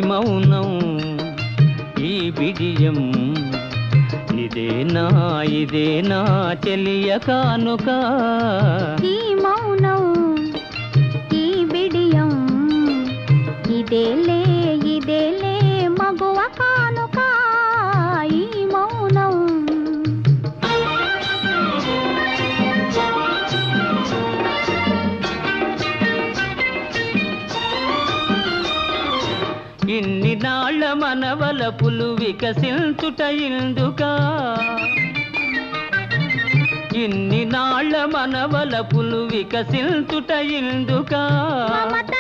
మౌనం ఈ బిడియం ఇదేనా చెలియ కానుక ఈ మౌనం ఈ బిడియం ఇదేలే మగువ కానుక ఈ మౌనం ఇన్ని నాళ్ళ మనవలపులు వికసించుట ఇందుకా ఇన్ని నాళ్ళ మనవలపులు వికసించుట ఇందుకా మమత